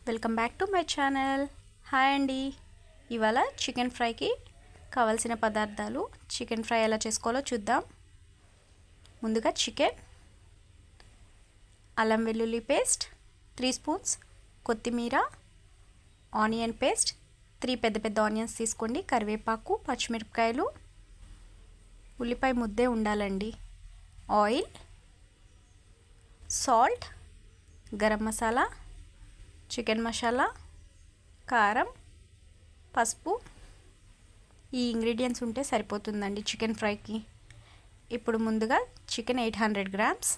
Welcome back to my channel. Hi అండి. ఇవాళ chicken ఫ్రైకి కావాల్సిన పదార్థాలు, చికెన్ ఫ్రై ఎలా చేసుకోవాలో చూద్దాం. ముందుగా చికెన్, అల్లం వెల్లుల్లి పేస్ట్ 3 స్పూన్స్, కొత్తిమీర, ఆనియన్ పేస్ట్ 3 పెద్ద పెద్ద ఆనియన్స్ తీసుకోండి, కరివేపాకు, పచ్చిమిరపకాయలు, ఉల్లిపాయ ముద్దే ఉండాలండి, oil, salt, garam masala, chicken masala, కారం, పసుపు. ఈ ఇంగ్రీడియంట్స్ ఉంటే సరిపోతుందండి చికెన్ ఫ్రైకి. ఇప్పుడు ముందుగా చికెన్ 800 గ్రామ్స్.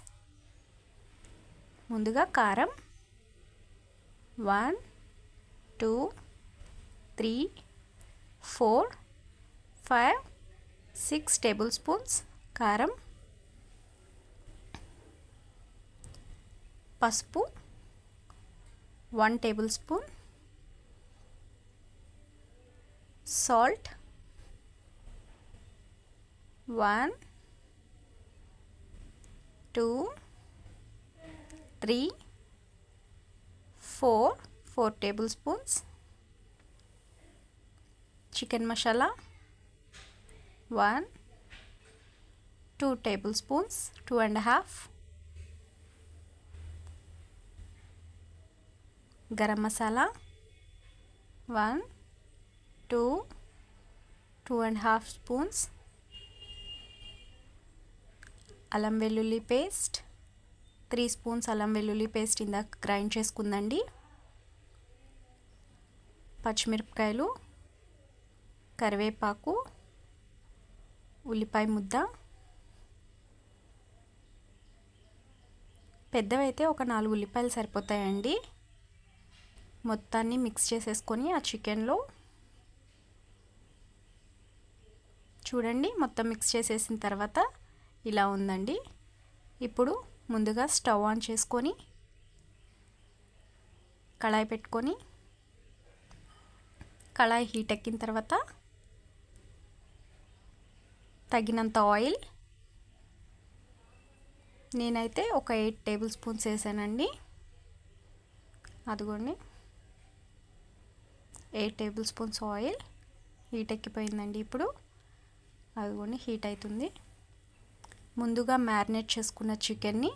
ముందుగా కారం 1 2 3 4 5 6 టేబుల్ స్పూన్స్ కారం, పసుపు 1 table spoon, salt 1 2 3 4 table spoons, chicken masala 1 2 table spoons, 2 and a half, garam masala 1 2 and a half spoons, అల్లం వెల్లుల్లి పేస్ట్ 3 స్పూన్స్. అల్లం వెల్లుల్లి పేస్ట్ ఇందాక గ్రైండ్ చేసుకుందండి. పచ్చిమిరపకాయలు, కరివేపాకు, ఉల్లిపాయ ముద్ద. పెద్దవైతే ఒక 4 ఉల్లిపాయలు సరిపోతాయండి. మొత్తాన్ని మిక్స్ చేసేసుకొని ఆ చికెన్లో చూడండి, మొత్తం మిక్స్ చేసేసిన తర్వాత ఇలా ఉందండి. ఇప్పుడు ముందుగా స్టవ్ ఆన్ చేసుకొని కళాయి పెట్టుకొని, కళాయి హీట్ ఎక్కిన తర్వాత తగినంత ఆయిల్, నేనైతే ఒక 8 టేబుల్ స్పూన్స్ వేసానండి. అదిగోండి 8 టేబుల్ స్పూన్స్ ఆయిల్ హీట్ ఎక్కిపోయిందండి. ఇప్పుడు అదిగోండి హీట్ అవుతుంది. ముందుగా మ్యారినేట్ చేసుకున్న చికెన్ని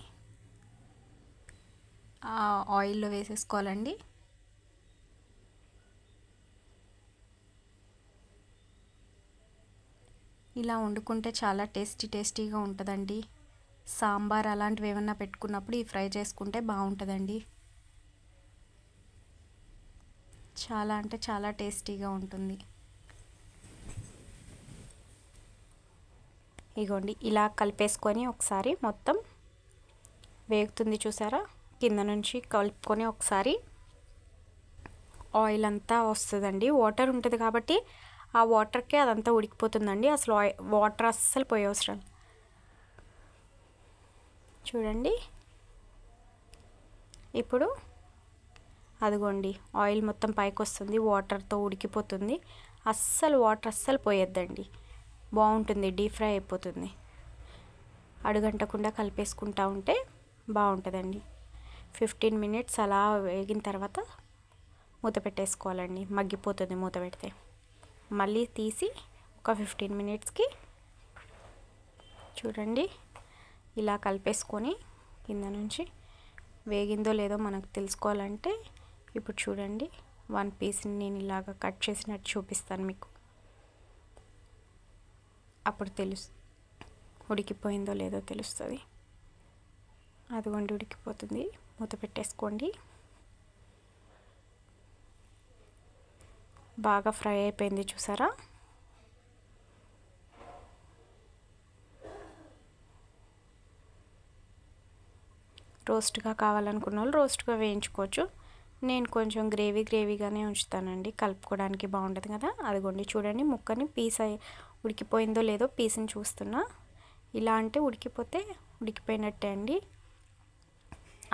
ఆయిల్లో వేసేసుకోవాలండి. ఇలా వండుకుంటే చాలా టేస్టీగా ఉంటుందండి. సాంబార్ అలాంటివి ఏమన్నా పెట్టుకున్నప్పుడు ఈ ఫ్రై చేసుకుంటే బాగుంటుందండి. చాలా అంటే చాలా టేస్టీగా ఉంటుంది. ఇగోండి ఇలా కలిపేసుకొని ఒకసారి మొత్తం వేగుతుంది చూసారా, కింద నుంచి కలుపుకొని ఒకసారి ఆయిల్ అంతా వస్తుందండి. వాటర్ ఉంటుంది కాబట్టి ఆ వాటర్కే అదంతా ఉడికిపోతుందండి. అసలు వాటర్ అస్సలు పోయే అవసరం చూడండి. ఇప్పుడు అదిగోండి ఆయిల్ మొత్తం పైకి వస్తుంది, వాటర్తో ఉడికిపోతుంది. వాటర్ అస్సలు పోయొద్దండి, బాగుంటుంది, డీప్ ఫ్రై అయిపోతుంది. అడుగంటకుండా కలిపేసుకుంటూ ఉంటే బాగుంటుందండి. 15 మినిట్స్ అలా వేగిన తర్వాత మూత పెట్టేసుకోవాలండి, మగ్గిపోతుంది మూత పెడితే. మళ్ళీ తీసి ఒక 15 మినిట్స్కి చూడండి ఇలా కలిపేసుకొని కింద నుంచి వేగిందో లేదో మనకు తెలుసుకోవాలంటే ఇప్పుడు చూడండి 1 పీస్ని నేను ఇలాగ కట్ చేసినట్టు చూపిస్తాను మీకు. అప్పుడు ఉడికిపోయిందో లేదో తెలుస్తుంది. అదిగోండి ఉడికిపోతుంది, మూత పెట్టేసుకోండి. బాగా ఫ్రై అయిపోయింది చూసారా. రోస్ట్గా కావాలనుకున్న వాళ్ళు రోస్ట్గా వేయించుకోవచ్చు. నేను కొంచెం గ్రేవీగానే ఉంచుతానండి, కలుపుకోవడానికి బాగుంటుంది కదా. అదిగోండి చూడండి ముక్కని పీస్ ఉడికిపోయిందో లేదో పీస్ని చూస్తున్నా. ఇలా అంటే ఉడికిపోయినట్టే అండి,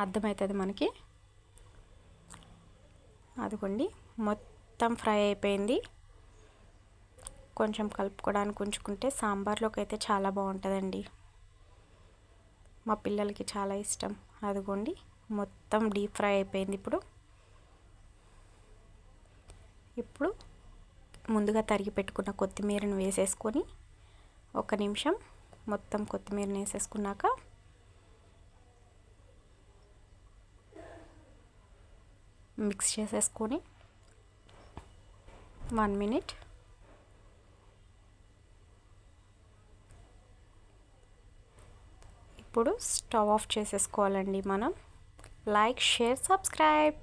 అర్థమవుతుంది మనకి. అదిగోండి మొత్తం ఫ్రై అయిపోయింది. కొంచెం కలుపుకోవడానికి ఉంచుకుంటే సాంబార్లోకి అయితే చాలా బాగుంటుందండి. మా పిల్లలకి చాలా ఇష్టం. అదిగోండి మొత్తం డీప్ ఫ్రై అయిపోయింది. ఇప్పుడు ఇప్పుడు ముందుగా తరిగి పెట్టుకున్న కొత్తిమీరను వేసేసుకొని 1 నిమిషం మొత్తం కొత్తిమీరని వేసేసుకున్నాక మిక్స్ చేసేసుకొని 1 మినిట్ ఇప్పుడు స్టవ్ ఆఫ్ చేసేసుకోవాలండి మనం. Like, share, subscribe.